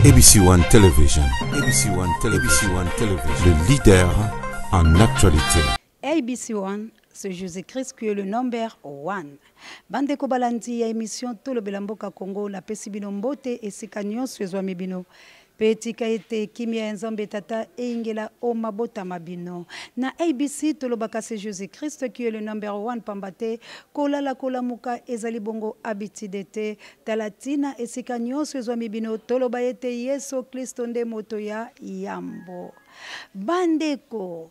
ABC One Television. ABC One Television. ABC One Television. Le leader en actualité. ABC One, c'est Jésus-Christ qui est le number one. Bande ko balandi ya émission Tolo Belamboka Congo la pesi bino mbote esika nyonso ezwa mibino. Petika ete kimia nzambe tata ingela o mabota mabino. Na ABC tolobaka c'est Jésus-Christ qui est le number one pambate kolala kolamuka ezali bongo abitidete talatina esika nyonso ezwa mibino toloba ete Yesu Kristo nde moto ya yambo. Bandeko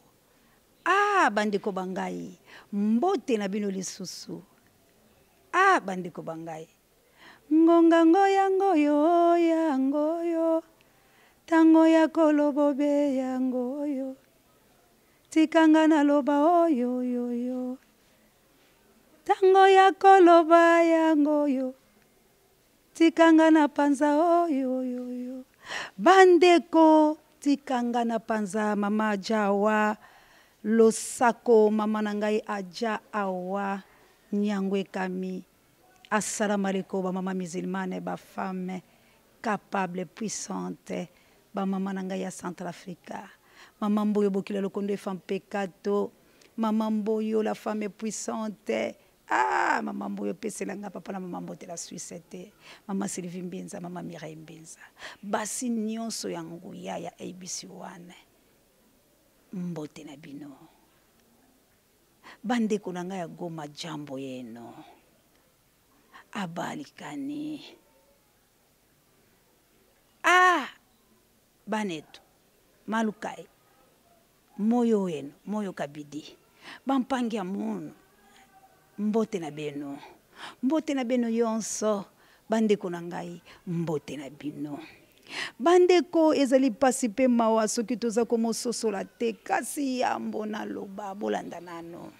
bandeko bangai mbote na bino lisusu bandeko bangai ngonga ngoyo yangoyo tango ya kolobobe yangoyo tikanga na loba oyo tango ya koloba yangoyo tikanga na panza oyo bandeko tikanga na panza mama jawa losako mama nangai aja awa nyangwe kami. Assalamu alaikum ba mama musulmane ba femme capable puissante ba mama nangai ya Centrafrica. Mama mboyo bokila lokondo femme pekato. Mama mboyo la femme puissante. Mama mboyo peselanga papa na mama mbote la Suissete. Mama Sylvie Mbinza, mama Mireille Mbinza. Basi nyonso ya nguya ya ABC One. Mbote na bino bandeko nanga ya Goma jambo yeno abalikani banetu malukai moyo wenu moyo kabidi bampangia munu mbote na beno yonso bandeko nangai mbote na bino. Bandeko ezali pasipe mawa soki toza komo sosola te kasi yambo na loba bolanda nano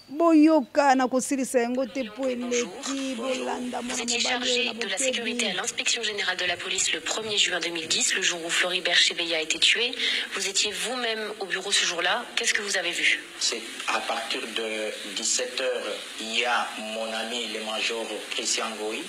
boyoka na kosilisa yango te po eleki bolanda mona mobali chargé de la sécurité à l'inspection générale de la police le 1er juin 2010, le jour où Floribert Chebeya a été tué. Vous étiez vous-même au bureau ce jour-là. Qu'est-ce que vous avez vu? C'est à partir de 17h, il y a mon ami le major Christian Goï,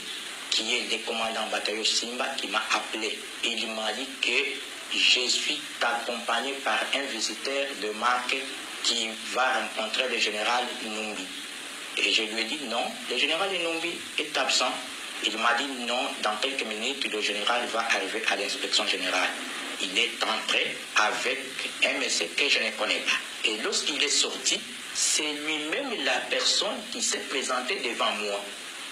qui est le commandant bataillon Simba, qui m'a appelé. Il m'a dit que je suis accompagné par un visiteur de marque qui va rencontrer le général Numbi. Et je lui ai dit non, le général Numbi est absent. Il m'a dit non, dans quelques minutes, le général va arriver à l'inspection générale. Il est entré avec un monsieur que je ne connais pas. Et lorsqu'il est sorti, c'est lui-même la personne qui s'est présentée devant moi.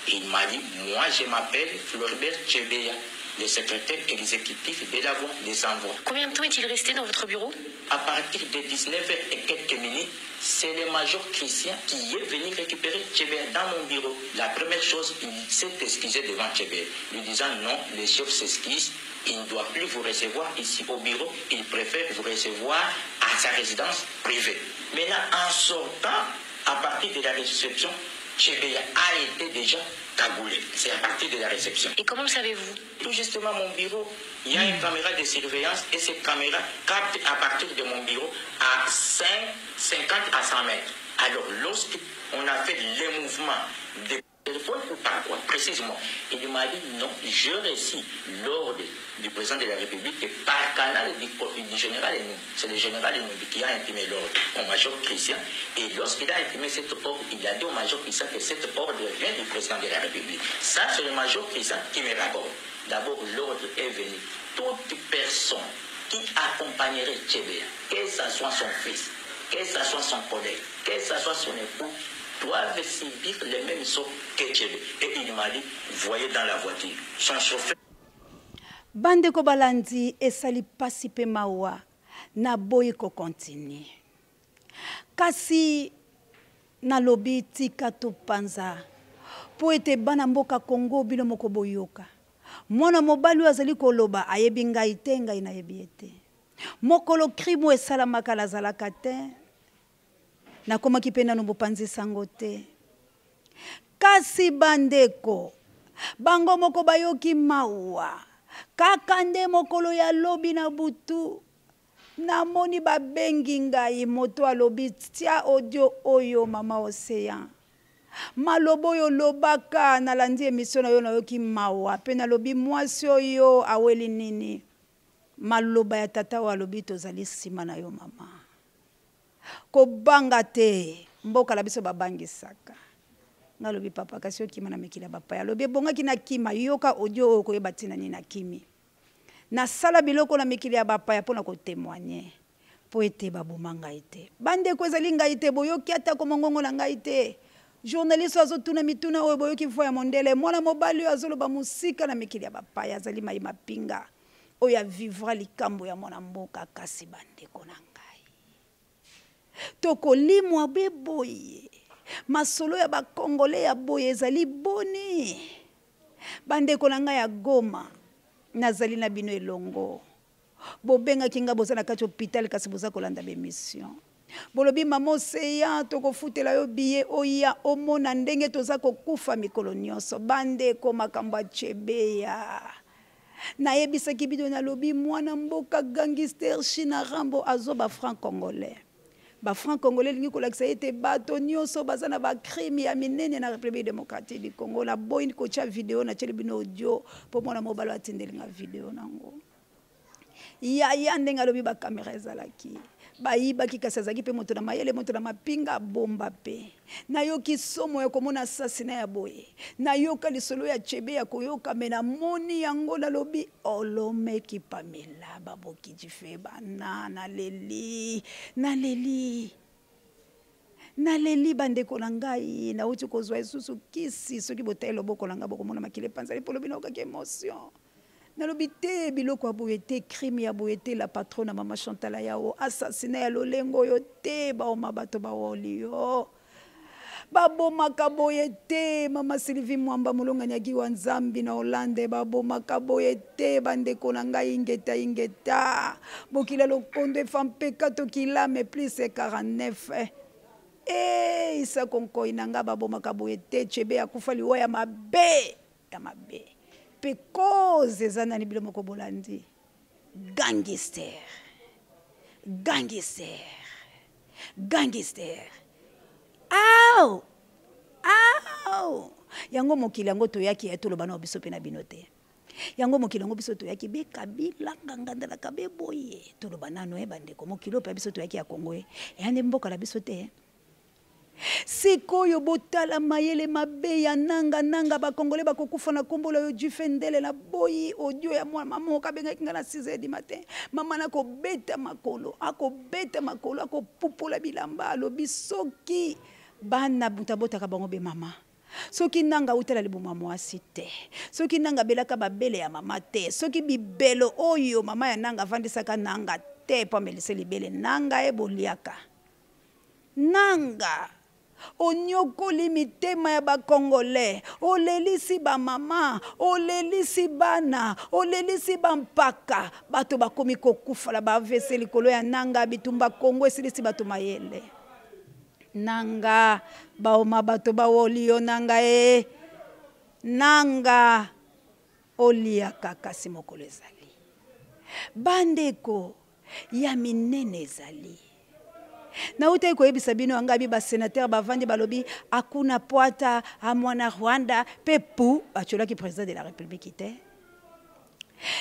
Il m'a dit, moi je m'appelle Floribert Chebeya, le secrétaire exécutif de la voie des envois. Combien de temps est-il resté dans votre bureau? À partir de 19h et quelques minutes, c'est le major Christian qui est venu récupérer Chebeya dans mon bureau. La première chose, il s'est excusé devant Chebeya, lui disant non, le chef s'excuse, il ne doit plus vous recevoir ici au bureau, il préfère vous recevoir à sa résidence privée. Maintenant, en sortant, à partir de la réception, Chebeya a été déjà cagoulé. C'est à partir de la réception. Et comment le savez-vous? Tout justement, mon bureau, il y a une caméra de surveillance et cette caméra capte à partir de mon bureau à 50 à 100 mètres. Alors, lorsqu'on a fait les mouvements de téléphone ou par quoi, précisément, il m'a dit non, je récite l'ordre du président de la République et par canal du général Enoubi. C'est le général Enoubi qui a imprimé l'ordre au major Christian. Et lorsqu'il a imprimé cette ordre, il a dit au major Christian que cette ordre vient du président de la République. Ça, c'est le major Christian qui me rapporte. D'abord, l'ordre est venu. Toute personne qui accompagnerait Chebeya, que ce soit son fils, que ce soit son collègue, que ce soit son époux, doivent subir les mêmes sorts que Chebeya. Et il m'a dit, voyez dans la voiture, son chauffeur. Bandeko balandi esali pasipe mawa na boyi ko continue. Kasi na lobi tika to panza po ete bana mboka Congo bino moko boyoka. Mwana mobali azali koloba ayebi ngai te ngai na yebi ete. Mokolo krimo esalamaka lazalaka te. Na koma kipenda no bopanzi sango te. Kasi bandeko bango moko bayoki mawa. Kakande mokolo ya lobi na butu na moni babengi ngai moto alobi tia audio oyo mama Océan malobo yo lobaka nalandi émission na yo na yoki mawa pe nalobi mwasi oyo aweli nini maloba ya tata wa lobi tozali sima na yo mama kobanga te mboka la biso babangisaka ngalobi papa kasi okima na mekila bapaya lobi bongaki na kima yoka audio okoyeba tina nini na kimi na sala biloko na mekili ya bapaya mpona kotémoigner po ete baboma ngai te bandeko ezali ngai te boyoki ata komongongo na ngai te journaliste azotuna mituna oyo boyoki mfo ya mondele mwana mobali oyo azoloba musika na mikili ya bapaya azali mai mapinga oyo avivra likambo ya mwana mboka kasi bandeko na ngai tokolimwa beboye masolo ya bakongole ya boye ezali boni bandeko na ngai ya Goma nazali na bino elongo bobengaki nga boza na kati hôpital kasi boza kolanda bemission bolobi mama oseya tokofutela yo biye oya omona ndenge toza kokufa mikolo nyonso bandeko makambo achebeya nayebisaki bino nalobi mwana mboka gangster China Rambo azoba franc congolais franc congolais lingi kolakisa ete bato nyonso baza na bacrime ya minene na République démocratique du Congo na boyi kotia video na tsheli bino audio po mwana mobalo atindelinga video nango ya ndenge alobi bakamera ezalaki bayibaki kasi azalaki mpe moto na mayele moto na mapinga bomba mpe nayoki somo ya komona asasina ya boye nayoka lisolo ya chebe ya koyoka me namoni yango nalobi olomeki pamela baboki jife bana naleli bandeko na ngai nauti kozwa esusu kisi soki botai loboko na ngai bokomona makile panzali mpo lobi naokaki émotion nalobi te biloko aboye te crime ya boye te la patronne mama Chantal yao assassinat ya lolengo yo te baoma bato bawoli yo babomaka boye te mama Sylvie Mwamba molongani ya giwa nzambi na Hollande babomaka boye te bandeko na ngai ingeta bokila lokondo efampeka tokila me plus 49 isa konkoi na nga babomaka boye te chebe ya kufa liwa ya mabe pe cause eza nani bilo moko bolandi gangster Au yango mokili yango toyaki ya toloba na biso pe na binote yango mokili yango biso toyaki be kabila nganda la kabe boye toloba nano e bandeko mokili pe biso toyaki ya Kongo yande mboka la biso te sikoyo botala mayele mabe ya nanga bakongole bakokufa na kombola yo jufendele na boyi audio ya mwana mama okabengaki nga na 6h du matin mama na kobeta makolo akopupula bilamba alobi soki bana butabota ka bango be mama soki nanga utala libuma mwasi te soki nanga belaka babele ya mama te soki bibelo oyo mama ya nanga vandisaka nanga te pa melise libele nanga eboliaka nanga onyokoli mitema ya bakongole olelisi ba mama olelisi bana olelisi bampaka bato bakomi kokufa la bavese likolo ya nanga bitumba Kongo esilisi bato mayele nanga baoma bato bawoli yo nanga nanga oliaka kasi mokolo ezali bandeko ya minene ezali na ute koyebisa bino angabi ba sénateur bavandi balobi akuna poata amwana Rwanda pepu acholaki président de la République te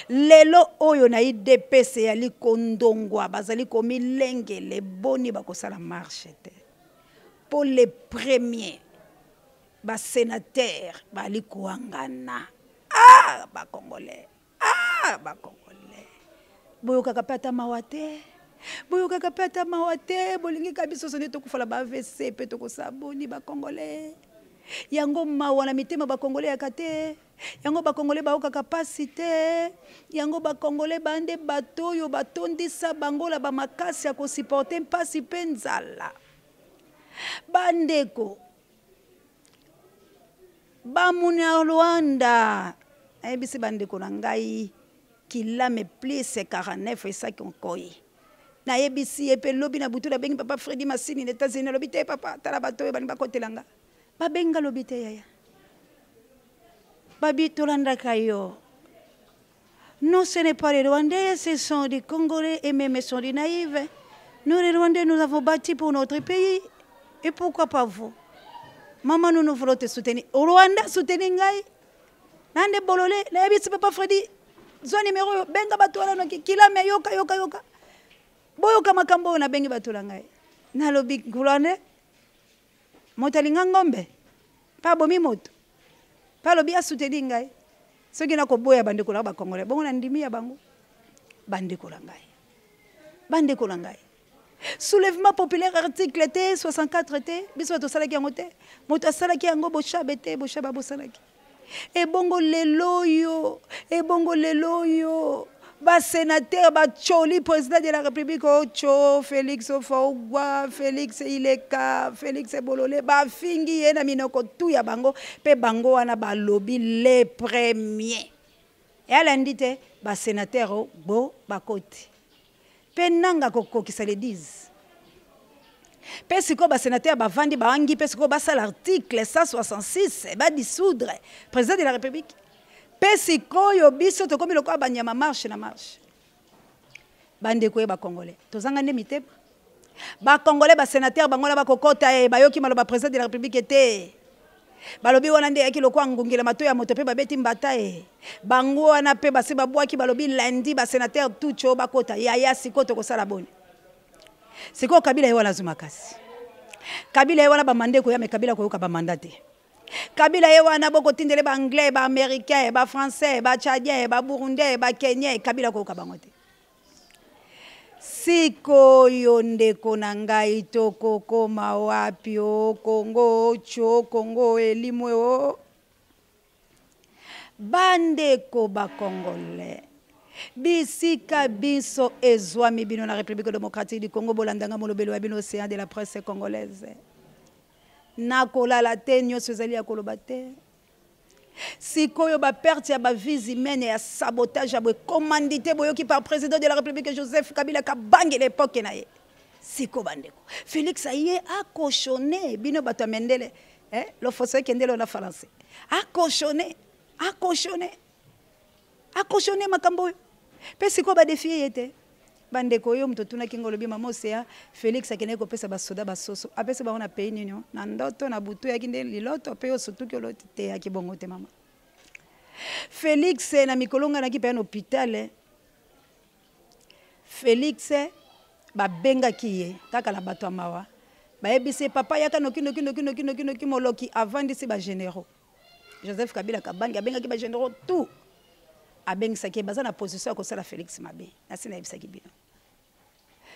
lelo oyo na IDPC yali kondongwa bazali komi lengele boni bakosala marche te pour les premiers ba sénateur bali koangana ba congolais boyoka kapata mawate boyoka kapata mawate bolingi kabiso sone tokufala ba AVC pe tokosaboni ba congolais yango mawa na mitema ba congolais yakate yango ba congolais baoka capacité yango ba congolais bande bato yo batondisa bangola ba makasi ya ko supporter mpasi penzala bandeko bamuna Rwanda ebisi bandeko na ngai kilame plus 49 esaki onkoi na yebisi epe lobi na butu na bengi papa Freddy Masini les États-Unis lobi te papa tala bato bani bakotelanga babenga lobi te yaya babi tolanda kayo non ce n'est pas les Rwandais ce sont des Congolais et même sont des naïfs nous les Rwandais nous avons bâti pour notre pays et pourquoi pas vous Maman, nous voulons te soutenir. Au Rwanda, soutenir ngai. Nande bolole, na yebisi papa Freddy. Zo numéro benga batola no kila me yoka. Boyoka makambo na bengi batola ngai. Na lobi kulane. Motalinga ngombe. Pa bomi moto. Pa lobi a soutenir ngai. Soki na ko boya bandeko la ba Congolais. Bongo na ndimi ya bango. Bandeko la ngai. Bandeko la ngai. Soulèvement populaire article T 64 T biso to salaki yango te moto salaki yango bochabe te bochaba bosalaki e bongo lelo yo ba sénateur ba choli président de la République Ocho Félix Ofaugwa Félix Ileka Félix Bolole ba fingi ye na minoko tu ya bango pe bango wana ba lobby les premiers et ala ndite ba sénateur bo ba koti penanga kokokisa le 10 pesiko ba sénateur ba vandi ba wangi pesiko ba sala l'article 166 ba dissoudre président de la République pesiko yo biso to komi lokwa banyama marche na marche bande ko ba Congolais tozanga ne mite ba Congolais ba sénateur bangola ba kokota ba yoki maloba président de la République était balobi wana nde yaki lokwa ngungila mato ya moto pe babeti mbata bango wana pe base babwaki balobi lundi ba sénateur tucho bakota yaya sikoto ko sala boni siko Kabila yewa lazuma kasi Kabila yewa ba mandeko ya me Kabila ko ba mandate Kabila yewa na boko tindele ba anglais ba américain ba français ba tchadien ba burundais ba kenyan Kabila ko ba ngote siko yonde konangai toko koma wapi o Congo cho Congo elimwe o bande ko ba Congolais bisika biso ezwami bino na République démocratique du Congo bolandanga molobelo wa bino océan de la presse congolaise nakola la tenyo sezali akoloba te sikoyo ba perte ya ba vie humaine ya sabotage ya commandité boyoki par président de la République Joseph Kabila ka bangi l'époque na ye siko bandeko Félix aye a cochonné bino bato mendele lo fosse kendele na français a cochonné makambo pe siko ba défier yete bandeko yo mto tuna kingo lobi mama océan Félix akene ko pesa ba soda ba soso apesa ba ona pays nini na ndoto na butu ya kinde liloto pe yo surtout que lote te ya kibongo te mama Félix na mikolonga na kipa na hôpital Félix ba benga kiye kaka la bato mawa ba ebise papa yaka no kino moloki avant disi ba généraux Joseph Kabila ka bangi benga ki ba généraux tout abengi saki baza na position ko sala Félix mabe na sina ebisaki bino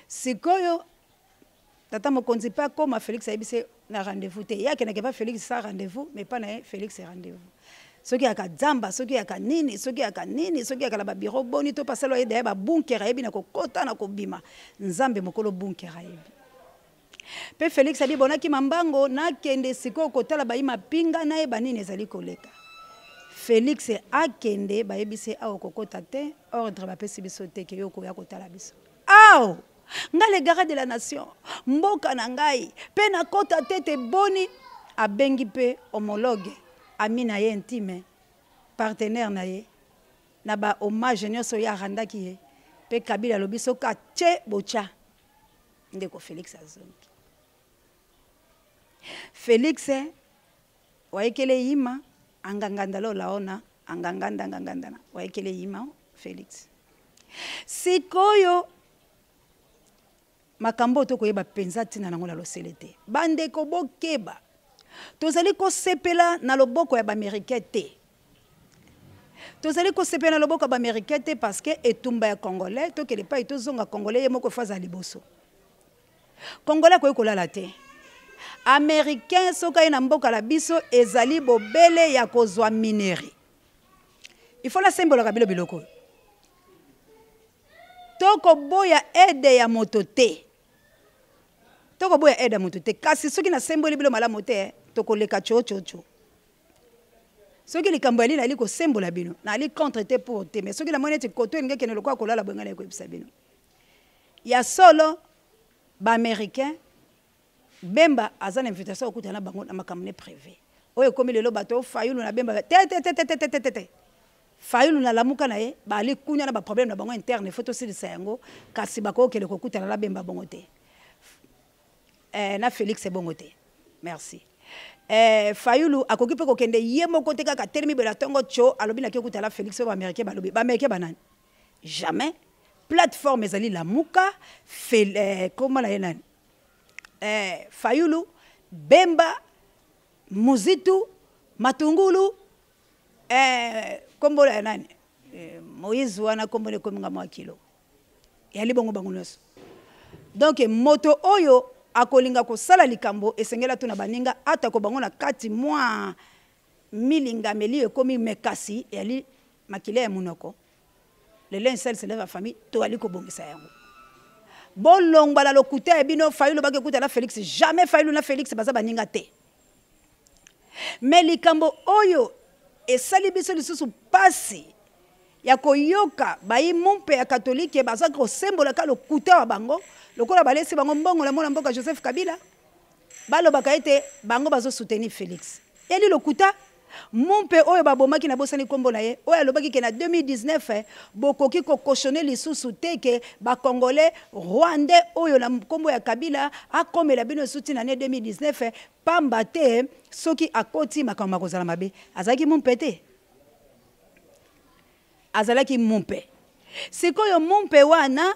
sikoyo tata mokonzi pa koma Félix ayebise na rendez-vous te yake na keba Félix sa rendez-vous mais pas na Félix rendez-vous soki aka dzamba soki aka nini soki aka la ba bureau boni to pasalo yede ba bunker ayebi na kokota na kobima nzambe mokolo bunker ayebi pe Félix abi bonaki mambango na kende sikoyo kotala ba ima pinga na eba nini ezali koleka Félix akende ba yebise awo kokota te ordre ba pesi biso te ke yoko ya kotala biso aw nga le garde de la nation mboka na ngai pe na kota tete boni abengi pe homologue ami na ye intime partenaire na ye na ba hommage nyonso ya randaki ye pe Kabila lobiso ka che bocha ndeko Félix azongi Félix waikele yima anganganda lo laona anganganda na waikele yima Félix sikoyo makambo to koyeba penza tina nango la loselete bande ko bokeba tozali ko sepela na loboko ya ba américain te tozali ko sepela na loboko ya ba américain te parce que etumba ya congolais to kele pa itozonga congolais ye moko faza liboso congolais ko kolala te américain soka ina mboka la biso ezali bobele ya kozwa minerie il faut la symbole ka biloko toko boya aide ya moto te toko boya aide ya moto te kasi soki na symbole bilo malamu te toko leka chochocho soki likambo ali nali ko sembola bino na ali contre te pour te mais soki la monete koto ngeke ne lokwa kolala bwengana ko ebisa bino ya solo ba américain bemba azana invitation okutana bango na makamne privé oyo komi lelo bato fayulu na bemba te fayulu na lamuka na ye bali kunya na ba problème na bango interne photo silisa yango kasi bako kele kokutana la bemba bongo te na Félix bongo te merci Fayulu akoki pe kokende ye moko te kaka telemi bela tongo cho alobi na kekuta la Félix ba américain balobi ba américain banani jamais plateforme ezali la muka comment la yenani Fayulu Bemba Muzitu Matungulu kombo la yenani Moïse wana kombo ne kominga mwa kilo yali bongo bango nyonso donc moto oyo akolinga kosala likambo esengela tuna baninga ata ko bango na kati mwa milinga meli ekomi mekasi yali makile ya munoko le linceul se lève à famille to ali ko bongisa yango bolongba la lokuta ebino Fayulu bake kuta la Félix jamais Fayulu na Félix baza baninga te mais likambo oyo esali biso lisusu pasi ya koyoka bayi mumpe ya katolike baza ko sembola ka lokuta wa bango lokola balesi bango mbongo la mona mboka Joseph Kabila balo bakaite bango bazo soutenir Félix eli lokuta mumpe oyo babomaki na bosani kombo na ye oyo alobaki ke na 2019 bokoki ko cautionner lisusu teke ba congolais rwandais oyo na kombo ya Kabila akomela bino souti na 2019 pamba te soki akoti makambo kozala mabe azaki mumpe te azalaki mumpe sikoyo mumpe wana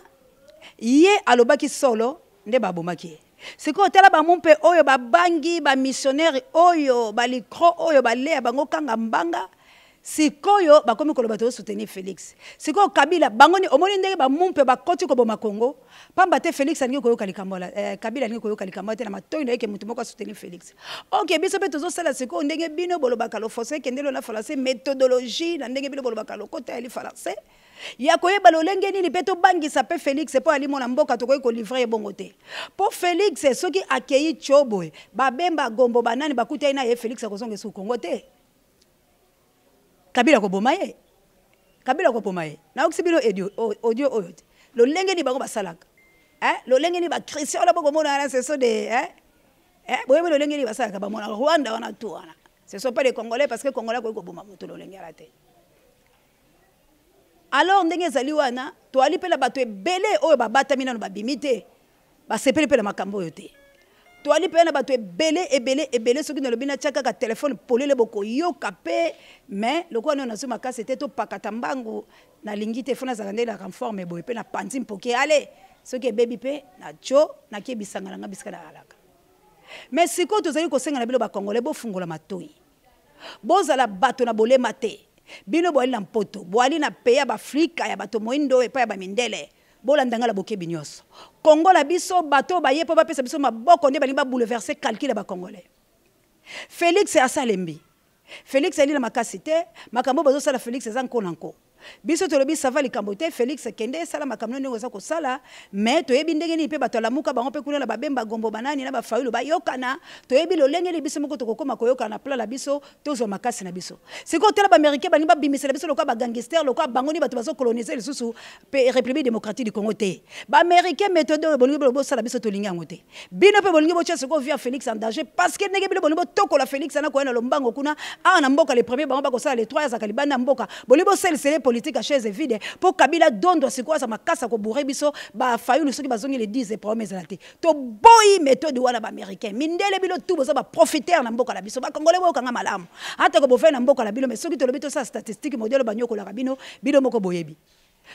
ye alobaki solo nde babomaki sikoyo tala ba mumpe oyo babangi ba missionnaire oyo balikro oyo balea bango kanga mbanga sikoyo bakomi koloba to soutenir Félix sikoyo Kabila bangoni omoni ndenge ba mumpe bakoti ko boma Congo pamba te Félix alingi koyoka likambola Kabila alingi koyoka likambola te na matoyi na yeke mutu moko soutenir Félix OK biso pe tozo sala sikoyo ndenge bino bolobaka lo français kendelo na français méthodologie na ndenge bino bolobaka lo kota ali français ya koyeba lolenge nini pe to bangisa pe Félix po ali mona mboka to koyi ko livrer bongo te po Félix soki akei chobo babemba gombo banani bakuta ina ye Félix akozonga su Congo te Kabila ko bomaye Kabila ko bomaye na oksibilo audio oyo lo lenge ni bango basalaka lo lenge ni ba Christian la boko mona na ce sont des boyebe lo lenge ni basalaka ba mona Rwanda wana tout wana ce sont pas des Congolais parce que Congolais ko boma moto lo lenge ala te alors ndenge ezali wana to ali pela bato ebele oyo babatami nano babimite basepeli pela makambo oyo te to ali pela bato ebele soki nalobi na tiaka ka telefone polele boko yoka pe mais lokwa nona so makasi te to pakata mbangu na lingi te fona zakande la conforme boye pe na panzi mpoke ale soki ebebi pe na cho na kebisanga na ngabisika na alaka mais siko tozali kosenga na bilo ba Congolais bo fungola matoyi bozala bato na bolema te bino boali na mpoto boali na peya ba Afrika ya bato moindo epa ya ba mindele bolandanga la bokebi nyonso Congo la biso bato baye po bapesa biso maboko nde balingi ba bouleverser calcul ba Congolais Félix asalembi Félix ali na makasi te makambo bazo sala Félix ezan konanko biso tolobi sava likambo te Félix kende sala makambo ndenge oza kosala mais toyebi ndenge ni pe bato lamuka bango pe kuna na babemba gombo banani na ba Fayulu bayokana toyebi lolenge ni biso moko tokokoma koyokana na plan la biso tozo makasi na biso siko tela ba américain balingi ba bimisela biso lokwa ba gangster lokwa bango ni bato bazo coloniser lisusu pe République démocratique du Congo te ba américain méthode bolingi bo sala biso tolingi yango te bino pe bolingi bo tshese ko via Félix en danger parce que ndenge bilo bolingi toko la Félix na ko na lombango kuna na mboka les premiers bango ba ko sala les trois za kalibana mboka bolingi bo sel politique à chaise vide pour Kabila dondo sikoa sa makasa ko bourre biso ba Fayulu soki bazongi les 10 promesses la te to boyi méthode wana ba américain mindele bilo tout boza ba profiter na mboka la biso ba Congolais bo kanga malamu ata ko bofe na mboka la bilo mais soki to lobi to sa statistique modèle ba nyoko la rabino bilo moko boyebi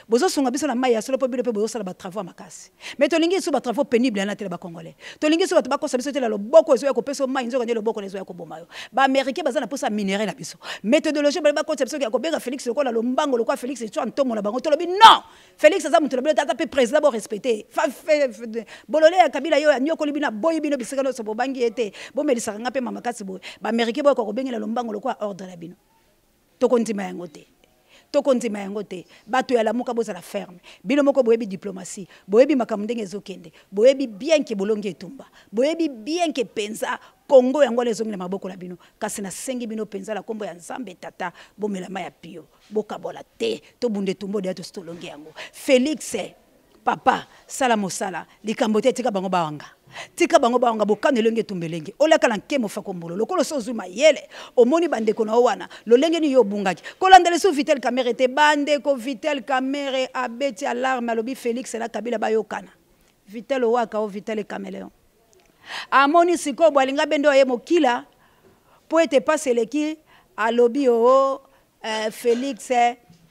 bozo sunga biso na mai ya solo po bilo pe bozo sala ba travaux makasi mais to lingi so ba travaux pénibles na tele ba Congolais to lingi so ba ko sa biso tele lo boko ezo ya ko peso mai nzo lo boko ezo ya ko bomayo ba américain baza na posa minerai la biso méthodologie ba ko biso ya ko bega Félix ko la lo mbango lo kwa Félix tu antongo na bango to lobi non Félix aza mutu lo bilo tata pe président bo respecter bolole ya Kabila yo nyoko libina boyi bino bisika no so bo bangi ete bo melisa nga pe mama kasi bo ba américain bo ko bengela lo mbango lo kwa ordre la bino to kontima yango te tokondima yango te bato ya lamuka bozala ferme bino moko boyebi diplomatie boyebi makambo ndenge ezokende boyebi bien ke bolongi etumba boyebi bien ke penza Congo yango lezongi na maboko na bino kasi na sengi bino penza la kombo ya Nzambe tata bomela maya pio bokabola te to bunde tumbo de to stolongi yango Félix papa sala mosala likambo te tika bango bawanga tika bango bawanga bokane lenge tumbelenge olaka na nkemo fa kombolo lokolo sozu mayele omoni bandeko na wana lolenge ni yo bungaki kolandele su Vitel Kamerhe te bande ko Vitel Kamerhe abeti alarme alobi Félix na Kabila bayokana Vitel waka o Vitel Caméléon amoni siko bwalinga bendo ye mokila po ete passe eleki alobi o Félix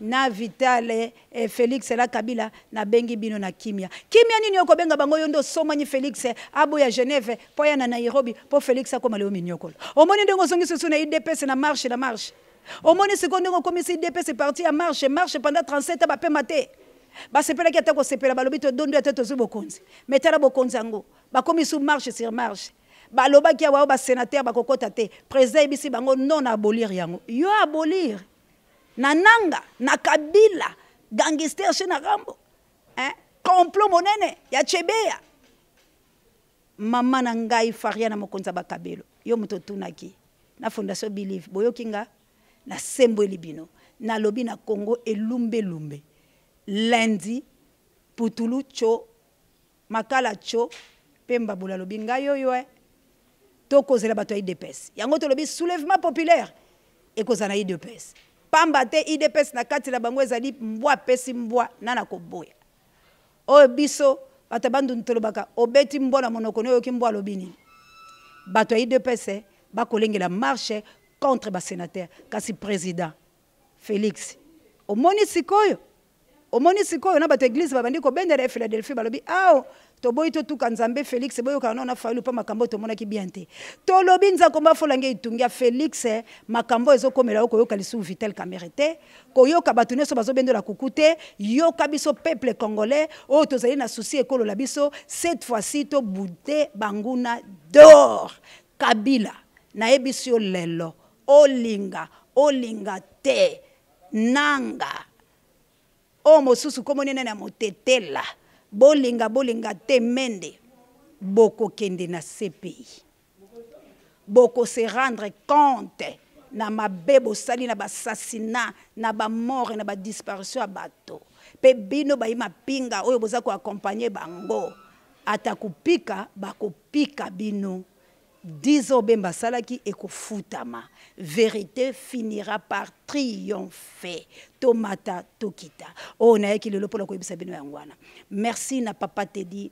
na Vitale Félix la Kabila na bengi bino na kimia nini yoko benga bango yondo somani Félix abo ya Genève po ya na Nairobi po Félix akoma leo minyokolo omoni ndongo songi susu na IDPS na marche omoni sekonde ngo komisi IDPS parti à marche pendant 37 ans ba pe maté ba sepela ki atako sepela balobi to dondo ateto zubokonzi metala bokonzi ngo ba komisu marche sur marche ba loba ki wa ba sénateur ba kokota te président ibisi bango non abolir yango yo abolir na nanga na Kabila gangster chez na Rambo complot monene ya Chebeya mama na ngai faria na mokonza ba Kabelo yo muto tunaki na fondation Believe boyokinga na sembo libino na lobi na Congo elumbe lundi putulu cho makala cho pemba bula lobi ngai yo toko zela bato IDPS yango to lobi soulèvement populaire ekozana IDPS pamba te IDPS na kati la bango ezali mbwa pesi mbwa nana koboya o biso bato bandu ntolobaka obeti mbwa na monoko no yoki mbwa lobini bato IDPS bakolengela marche contre ba sénateur kasi président Félix omoni sikoyo na bato église babandi ko bendera Philadelphie balobi to boy to tuka nzambe Félix boyo kana na failu pa makambo to monaki bien te to lobi nza komba folange itungia Félix makambo ezokomela oko yoka lisu Vital Kamerhe te ko yoka bato neso bazobendela kukute yoka biso peuple congolais o to zali na souci ekolo la biso cette fois-ci to bouté banguna d'or Kabila na ebisio lelo olinga te nanga o mosusu komonene na motetela bolinga te mende boko kende na CPI boko se rendre compte na mabebo sali na bassassinat na ba mort na ba disparition ya bato pe bino ba pinga oyo boza ko accompagner bango atakupika bakopika bino 10 ans bemba salaki ekofutama vérité finira par triompher tomata tokita na yaki lelo pola ko yebisa bino yangwana merci na papa te di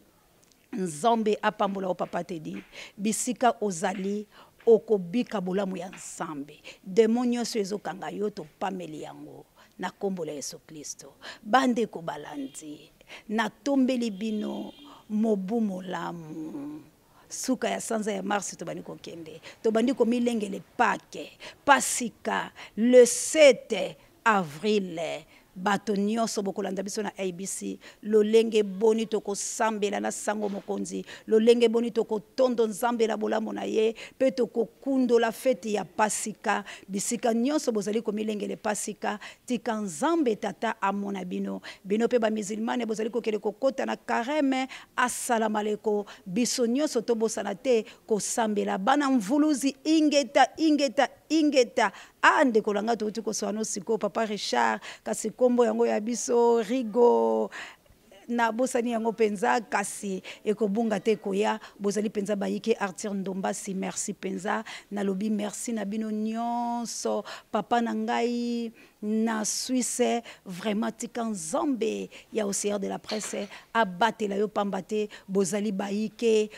nzambe apambola o papa te di bisika ozali okobika bolamu ya nsambe demonyo sezo kanga yo to pameli yango na kombola Yesu Kristo bande ko balandi na tombeli bino mobu molamu suka ya sanza ya mars to bandi ko kende to bandi ko milengele pake pasika le 7 avril bato nyonso bokolanda biso na ABC lolenge boni toko sambela na sango mokonzi lolenge boni toko tondo nzambe la bolamu na ye pe toko kundo la fete ya pasika bisika nyonso bozali ko milengele pasika tika nzambe tata amona bino pe ba musulmane bozali ko kele kokota na kareme assalamu alaikum biso nyonso to bosana te ko sambela bana mvuluzi ingeta ande kolanga to ko soano siko papa Richard kasi kombo yango ya biso rigo na bosani yango penza kasi ekobunga te koya bozali penza bayike Arthur Ndombasi merci penza na lobi merci na bino nyonso papa na ngai na Suisse vraiment tika nzambe ya OCR de la presse abatela yo pambate bozali bayike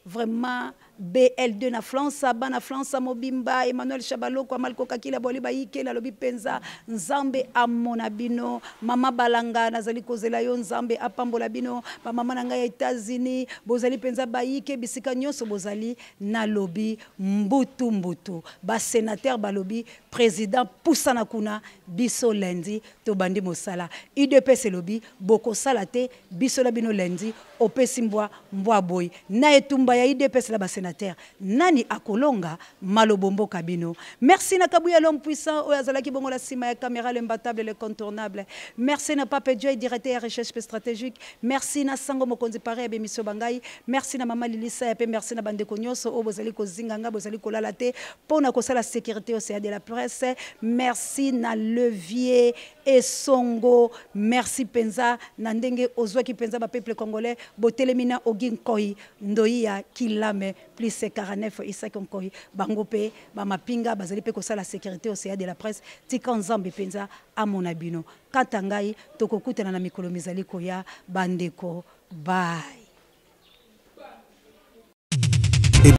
vraiment BL2 na France bana France mobimba Emmanuel Chabaloko Amalko Kakila boli bayike la lobi penza nzambe amona bino mama balanga nazali kozela yo nzambe apambola bino ba mama na ngai ya États-Unis bozali penza bayike bisika nyonso bozali na lobi mbutu ba sénateur balobi président pusana kuna biso lundi to bandi mosala UDPS lobi boko salate biso la bino lundi opesi mbwa boy na etumba ya UDPS la ba sénateur nani akolonga malobombo kabino merci na kabuya l'homme puissant oyazalaki bongo la sima ya caméra l'imbattable l'incontournable merci na Pape Joy directeur recherche stratégique merci na sango mokonzi pare be mission bangai merci na mama Lilisa ya pe merci na bande konyoso o bozali ko zinganga bozali ko lalate pona ko sala sécurité au CA de la presse merci na levier et songo merci penza na ndenge ozwaki penza ba peuple congolais botelemina oginkoi ndoia kilame plus 49 Isaac Nkoi bangope ba mapinga bazali pe ko sala sécurité au CA de la presse tika nzambe penza amona bino katangai tokokutana na mikolo mizali koya bandeko bye.